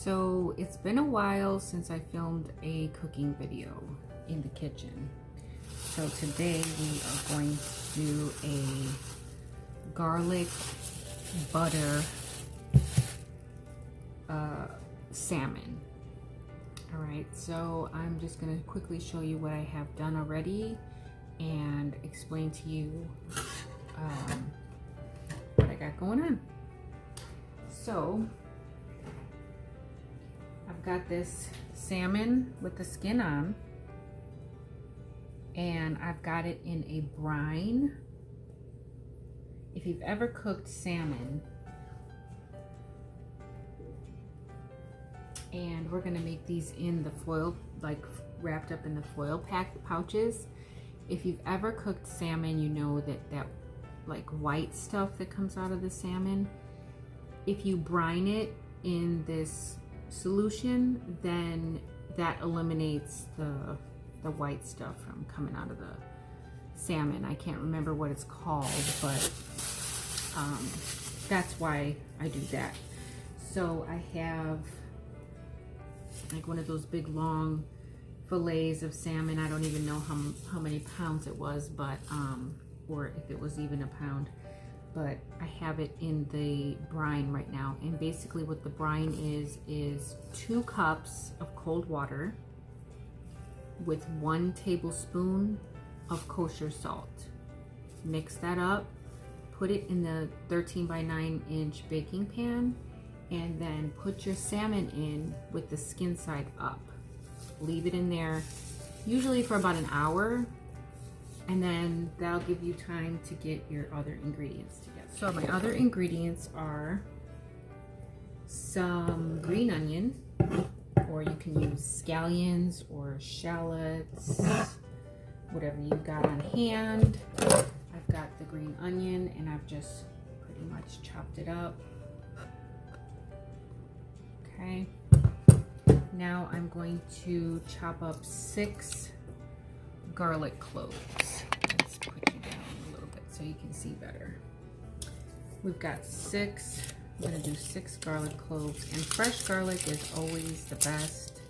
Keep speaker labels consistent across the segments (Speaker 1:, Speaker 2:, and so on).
Speaker 1: So it's been a while since I filmed a cooking video in the kitchen. So today we are going to do a garlic butter salmon. All right, so I'm just gonna quickly show you what I have done already and explain to you what I got going on. So I've got this salmon with the skin on, and I've got it in a brine. If you've ever cooked salmon, and we're gonna make these in the foil, like wrapped up in the foil pouches. If you've ever cooked salmon, you know that like white stuff that comes out of the salmon, if you brine it in this solution, then that eliminates the white stuff from coming out of the salmon. I can't remember what it's called, but that's why I do that. So I have like one of those big long fillets of salmon. I don't even know how many pounds it was, but or if it was even a pound, but I have it in the brine right now. And basically what the brine is 2 cups of cold water with 1 tablespoon of kosher salt. Mix that up, put it in the 13 by 9 inch baking pan, and then put your salmon in with the skin side up. Leave it in there usually for about an hour, and then that'll give you time to get your other ingredients together. So my other ingredients are some green onion, or you can use scallions or shallots, whatever you've got on hand. I've got the green onion and I've just pretty much chopped it up. Okay, now I'm going to chop up 6 garlic cloves. Let's put you down a little bit so you can see better. We've got 6. I'm going to do 6 garlic cloves, and fresh garlic is always the best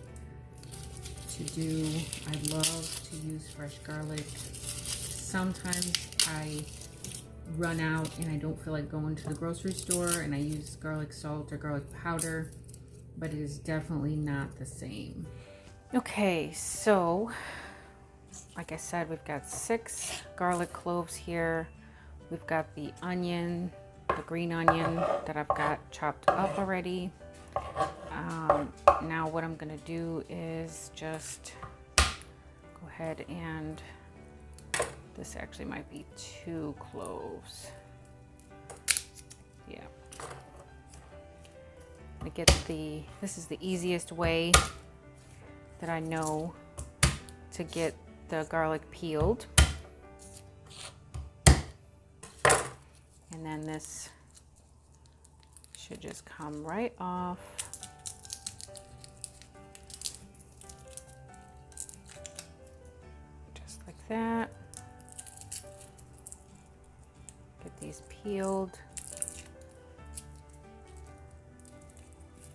Speaker 1: to do. I love to use fresh garlic. Sometimes I run out and I don't feel like going to the grocery store and I use garlic salt or garlic powder, but it is definitely not the same. Okay, so like I said, we've got 6 garlic cloves here. We've got the onion, the green onion that I've got chopped up already. Now what I'm gonna do is just go ahead and, this actually might be 2 cloves. Yeah. I get this is the easiest way that I know to get the garlic peeled. And then this should just come right off. Just like that. Get these peeled.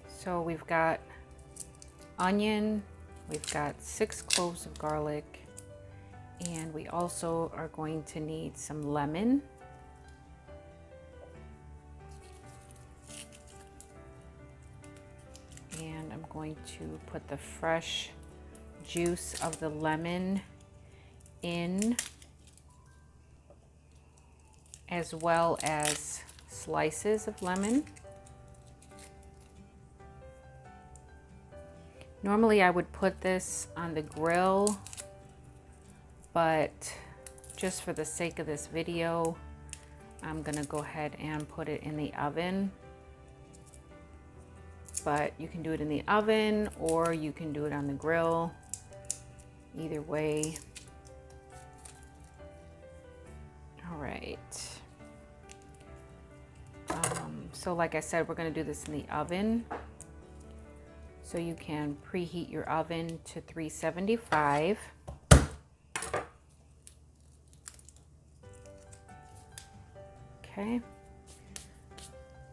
Speaker 1: So we've got onion, we've got 6 cloves of garlic, and we also are going to need some lemon. And I'm going to put the fresh juice of the lemon in, as well as slices of lemon. Normally I would put this on the grill, but just for the sake of this video, I'm gonna go ahead and put it in the oven. But you can do it in the oven or you can do it on the grill. Either way. All right. So like I said, we're gonna do this in the oven. So you can preheat your oven to 375. Okay,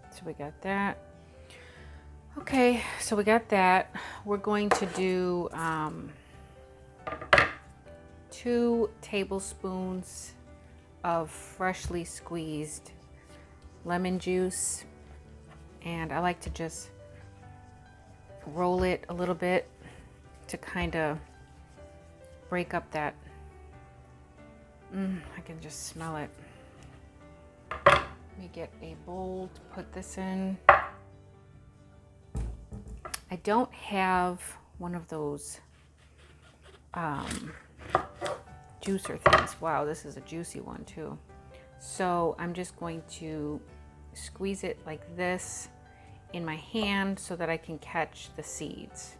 Speaker 1: so we got that. Okay, so we got that. We're going to do 2 tablespoons of freshly squeezed lemon juice, and I like to just roll it a little bit to kind of break up that, I can just smell it. Let me get a bowl to put this in. I don't have one of those juicer things. Wow, this is a juicy one too. So I'm just going to squeeze it like this in my hand so that I can catch the seeds.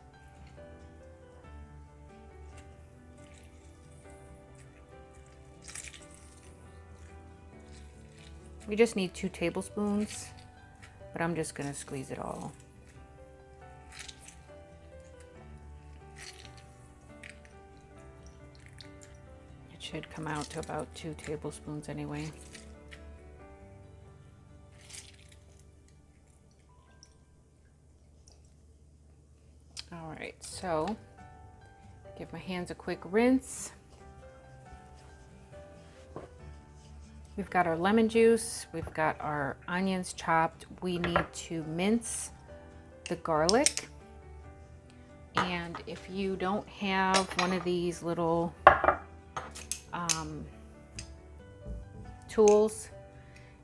Speaker 1: We just need 2 tablespoons, but I'm just gonna squeeze it all. It should come out to about 2 tablespoons anyway. All right, so give my hands a quick rinse. We've got our lemon juice, we've got our onions chopped. We need to mince the garlic. And if you don't have one of these little tools,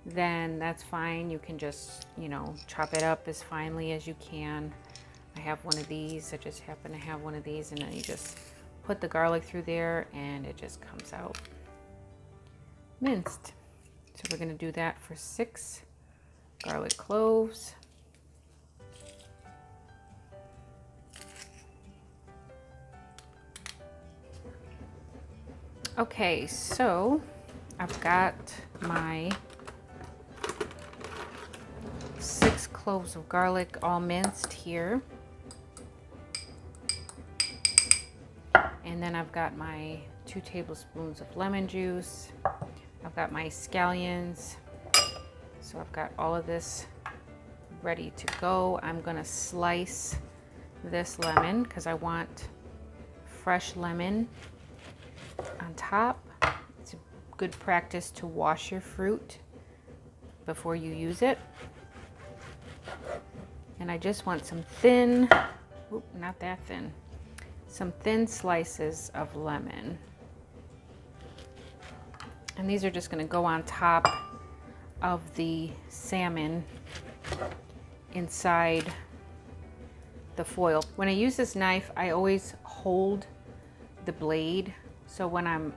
Speaker 1: then that's fine. You can just, chop it up as finely as you can. I have one of these. I just happen to have one of these, and then you just put the garlic through there and it just comes out minced. So we're going to do that for 6 garlic cloves. Okay, so I've got my 6 cloves of garlic all minced here. And then I've got my 2 tablespoons of lemon juice. I've got my scallions. So I've got all of this ready to go. I'm gonna slice this lemon because I want fresh lemon on top. It's a good practice to wash your fruit before you use it. And I just want some thin, not that thin, some thin slices of lemon. And these are just going to go on top of the salmon inside the foil. When I use this knife, I always hold the blade. So when I'm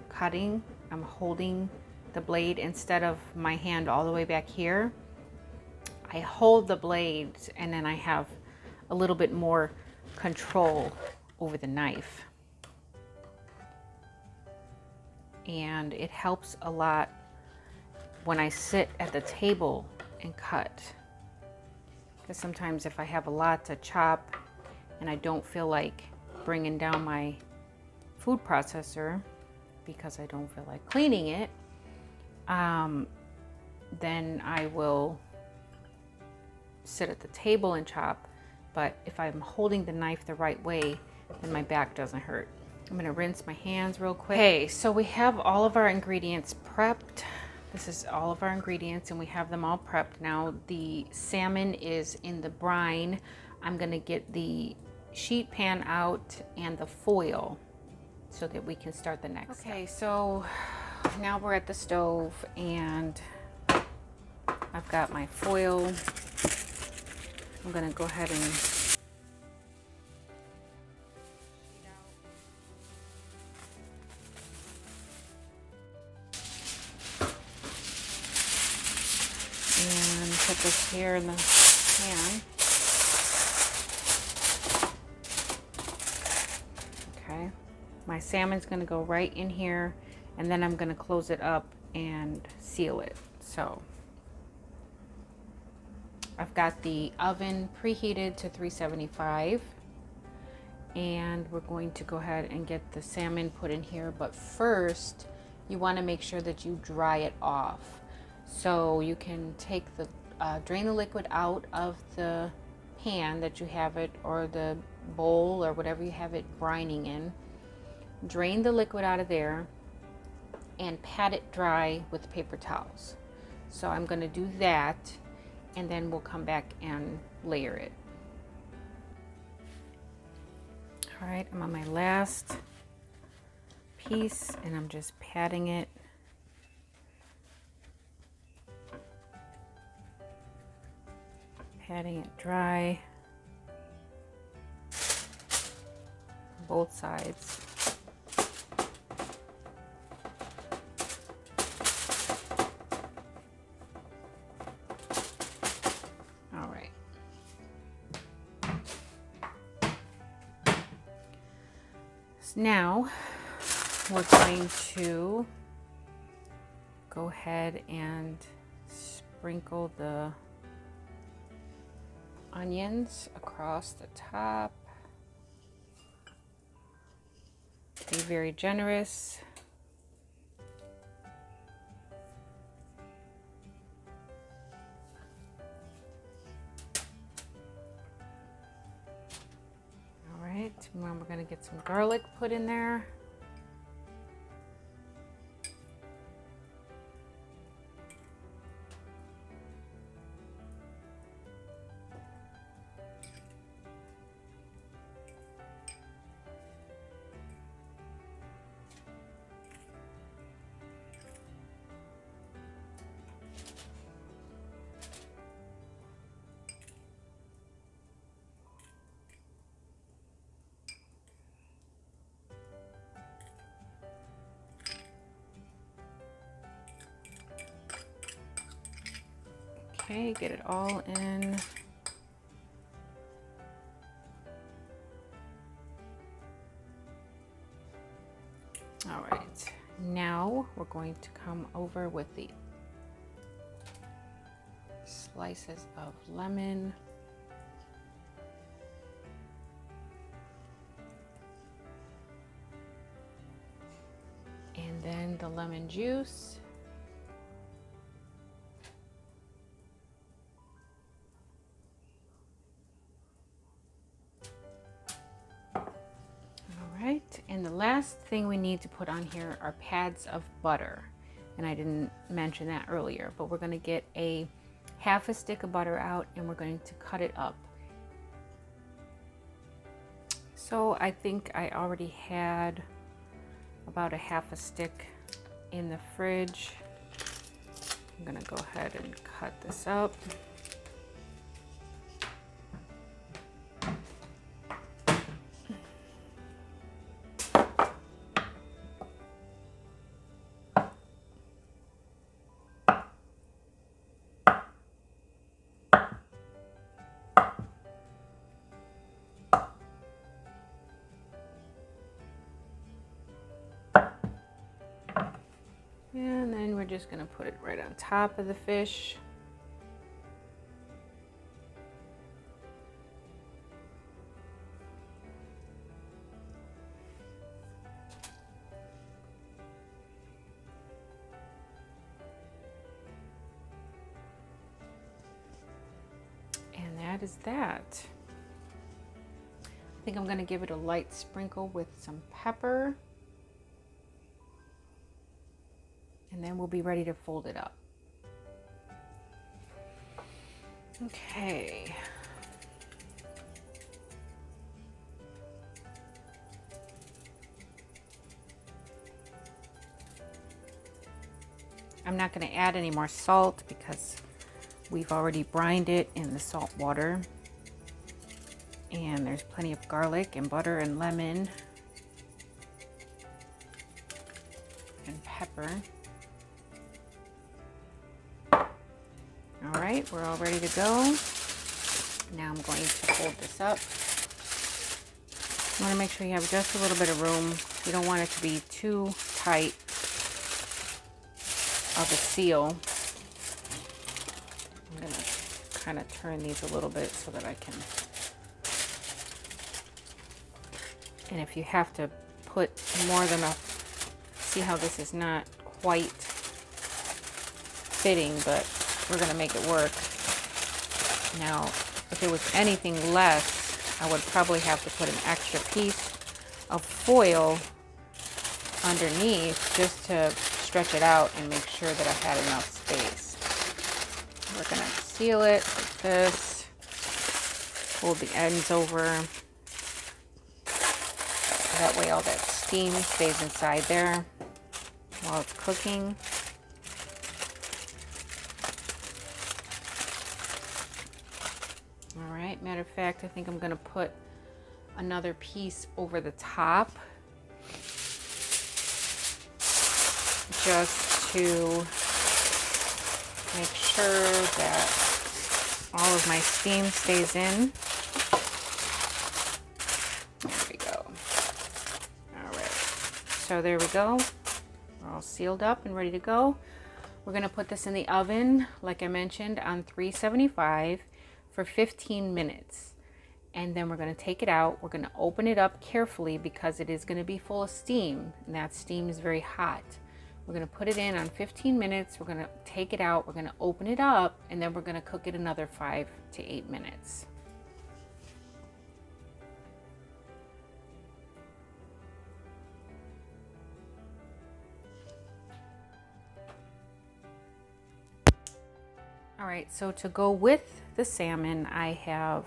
Speaker 1: cutting, I'm holding the blade instead of my hand all the way back here. I hold the blades and then I have a little bit more control over the knife. And it helps a lot when I sit at the table and cut. Because sometimes if I have a lot to chop and I don't feel like bringing down my food processor because I don't feel like cleaning it, then I will sit at the table and chop. But if I'm holding the knife the right way, then my back doesn't hurt. I'm gonna rinse my hands real quick. Okay, so we have all of our ingredients prepped. This is all of our ingredients and we have them all prepped. Now the salmon is in the brine. I'm gonna get the sheet pan out and the foil so that we can start the next step. Okay, so now we're at the stove and I've got my foil. I'm gonna go ahead and put this here in the pan. Okay, my salmon's gonna go right in here and then I'm gonna close it up and seal it. So I've got the oven preheated to 375 and we're going to go ahead and get the salmon put in here, but first you want to make sure that you dry it off. So you can take the drain the liquid out of the pan that you have it, or the bowl or whatever you have it brining in. Drain the liquid out of there and pat it dry with paper towels. So I'm going to do that, and then we'll come back and layer it. All right, I'm on my last piece and I'm just patting it. Patting it dry, both sides. All right. So now we're going to go ahead and sprinkle the onions across the top. Be very generous. All right, now we're going to get some garlic put in there. Okay, get it all in. All right, now we're going to come over with the slices of lemon. And then the lemon juice. And the last thing we need to put on here are pads of butter. And I didn't mention that earlier, but we're going to get a half a stick of butter out and we're going to cut it up. So I think I already had about a half a stick in the fridge. I'm going to go ahead and cut this up. And then we're just going to put it right on top of the fish. And that is that. I think I'm going to give it a light sprinkle with some pepper. And then we'll be ready to fold it up. Okay. I'm not going to add any more salt because we've already brined it in the salt water. And there's plenty of garlic and butter and lemon and pepper. All right, we're all ready to go. Now I'm going to fold this up. You want to make sure you have just a little bit of room. You don't want it to be too tight of a seal. I'm going to kind of turn these a little bit so that I can. And if you have to put more than a, see how this is not quite fitting, but we're gonna make it work. Now, if it was anything less, I would probably have to put an extra piece of foil underneath just to stretch it out and make sure that I had enough space. We're gonna seal it like this, hold the ends over. That way all that steam stays inside there while it's cooking. All right, matter of fact, I think I'm gonna put another piece over the top just to make sure that all of my steam stays in. There we go. All right, so there we go. We're all sealed up and ready to go. We're gonna put this in the oven, like I mentioned, on 375 for 15 minutes. And then we're gonna take it out. We're gonna open it up carefully because it is gonna be full of steam, and that steam is very hot. We're gonna put it in on 15 minutes. We're gonna take it out. We're gonna open it up, and then we're gonna cook it another 5 to 8 minutes. All right, so to go with the salmon, I have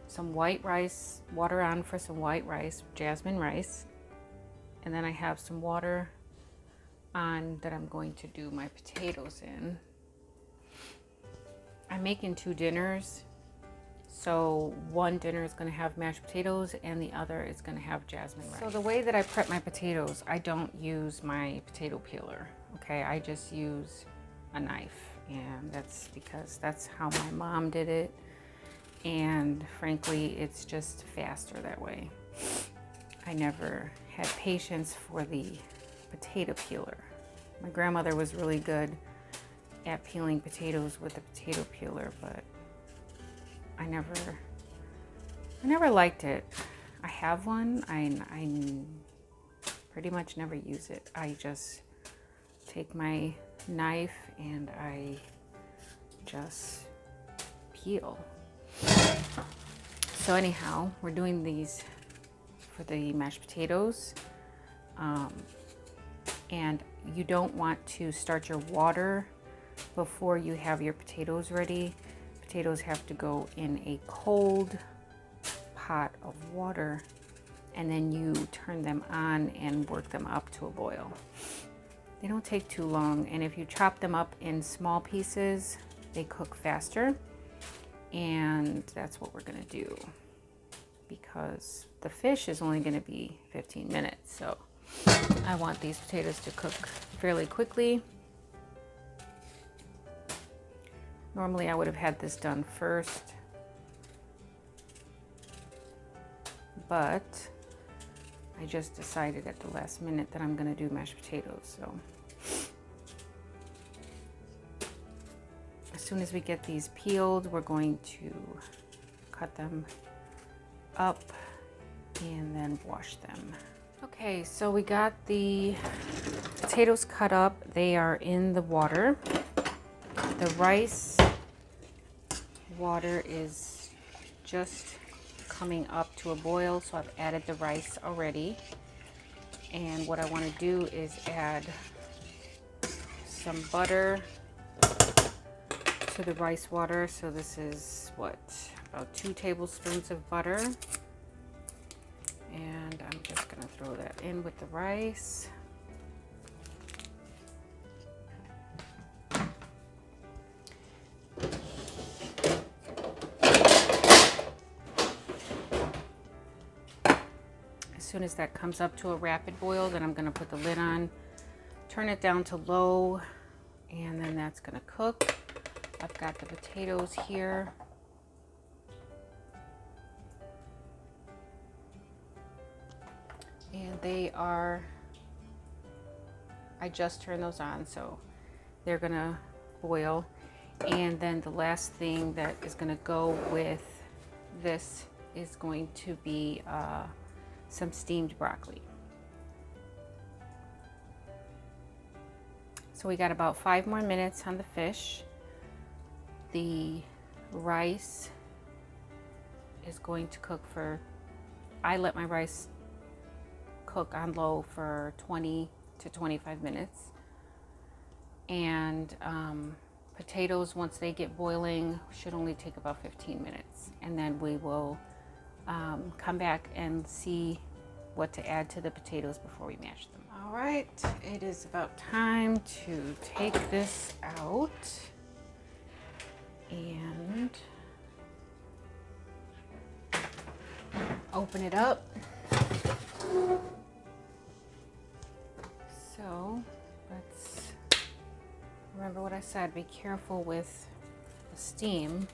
Speaker 1: some white rice, water on for some white rice, jasmine rice. And then I have some water on that I'm going to do my potatoes in. I'm making 2 dinners. So one dinner is going to have mashed potatoes and the other is going to have jasmine rice. So the way that I prep my potatoes, I don't use my potato peeler. Okay, I just use a knife, and that's because that's how my mom did it. And frankly, it's just faster that way. I never had patience for the potato peeler. My grandmother was really good at peeling potatoes with the potato peeler, but I never liked it. I have one. I pretty much never use it. I just take my knife and I just peel. So anyhow, we're doing these for the mashed potatoes, and you don't want to start your water before you have your potatoes ready. Potatoes have to go in a cold pot of water, and then you turn them on and work them up to a boil. They don't take too long, and if you chop them up in small pieces, they cook faster. And that's what we're gonna do, because the fish is only gonna be 15 minutes. So I want these potatoes to cook fairly quickly. Normally I would have had this done first, but I just decided at the last minute that I'm gonna do mashed potatoes. So as soon as we get these peeled, we're going to cut them up and then wash them. Okay, so we got the potatoes cut up. They are in the water. The rice water is just coming up to a boil, so I've added the rice already. And what I want to do is add some butter to the rice water. So this is what, about 2 tablespoons of butter, and I'm just gonna throw that in with the rice. As soon as that comes up to a rapid boil, then I'm gonna put the lid on, turn it down to low, and then that's gonna cook. I've got the potatoes here. And they are, I just turned those on, so they're gonna boil. And then the last thing that is gonna go with this is going to be some steamed broccoli. So So we got about 5 more minutes on the fish. The rice is going to cook for, I let my rice cook on low for 20 to 25 minutes. And potatoes, once they get boiling, should only take about 15 minutes. And then we will come back and see what to add to the potatoes before we mash them. All right, it is about time to take this out and open it up. So let's remember what I said, be careful with the steam.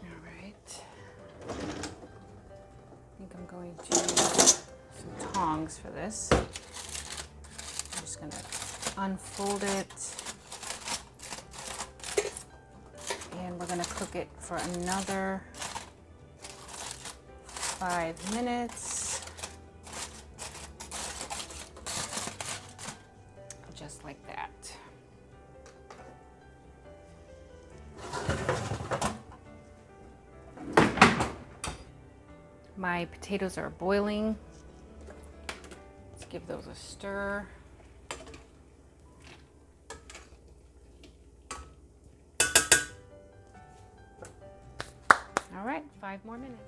Speaker 1: All right, I think I'm going to use some tongs for this. I'm just gonna unfold it, and we're gonna cook it for another 5 minutes, just like that. My potatoes are boiling. Let's give those a stir. All right, 5 more minutes.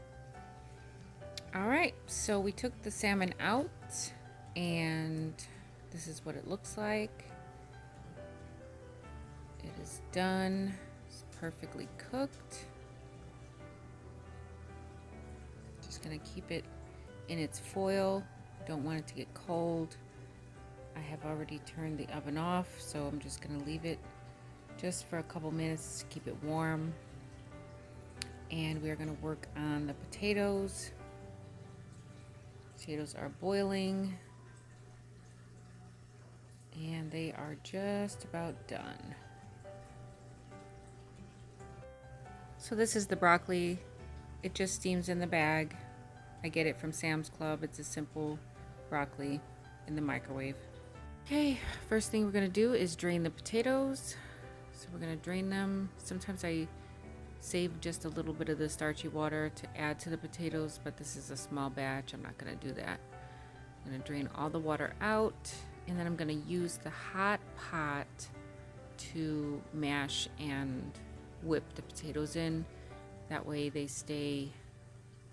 Speaker 1: All right, so we took the salmon out and this is what it looks like. It is done. It's perfectly cooked. Just gonna keep it in its foil. Don't want it to get cold. I have already turned the oven off, so I'm just gonna leave it just for a couple minutes to keep it warm. And we're gonna work on the potatoes. Potatoes are boiling and they are just about done. So this is the broccoli. It just steams in the bag. I get it from Sam's Club. It's a simple broccoli in the microwave. Okay, first thing we're gonna do is drain the potatoes. So we're gonna drain them. Sometimes I save just a little bit of the starchy water to add to the potatoes, but this is a small batch. I'm not gonna do that. I'm gonna drain all the water out, and then I'm gonna use the hot pot to mash and whip the potatoes in. That way they stay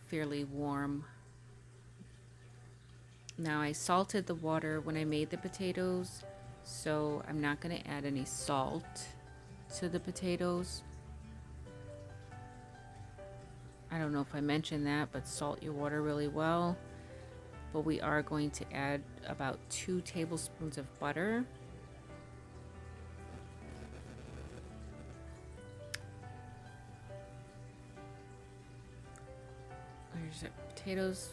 Speaker 1: fairly warm. Now I salted the water when I made the potatoes, so I'm not gonna add any salt to the potatoes. I don't know if I mentioned that, but salt your water really well. But we are going to add about 2 tablespoons of butter. There's the potatoes.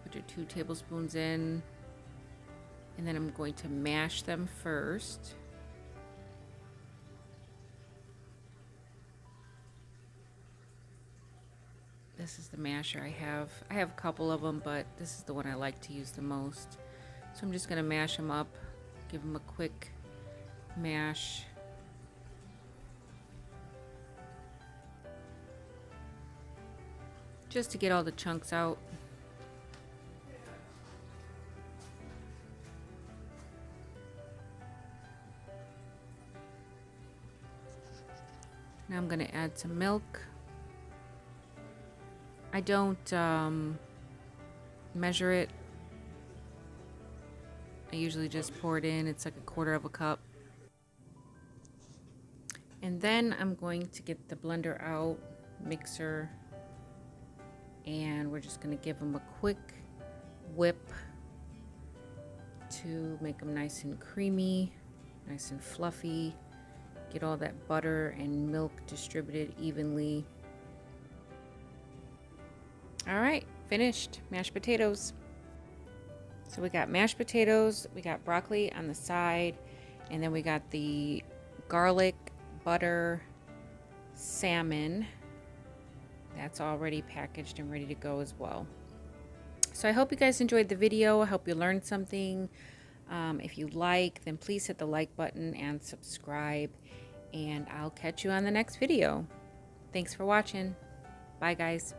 Speaker 1: Put your 2 tablespoons in. And then I'm going to mash them first. This is the masher I have. I have a couple of them, but this is the one I like to use the most. So I'm just gonna mash them up, give them a quick mash. Just to get all the chunks out. Now I'm gonna add some milk. I don't measure it. I usually just pour it in. It's like 1/4 cup. And then I'm going to get the blender out, mixer, and we're just going to give them a quick whip to make them nice and creamy, nice and fluffy. Get all that butter and milk distributed evenly. All right, finished. Mashed potatoes. So we got mashed potatoes, we got broccoli on the side, and then we got the garlic, butter, salmon, that's already packaged and ready to go as well. So I hope you guys enjoyed the video. I hope you learned something. If you like, then please hit the like button and subscribe, and I'll catch you on the next video. Thanks for watching. Bye guys.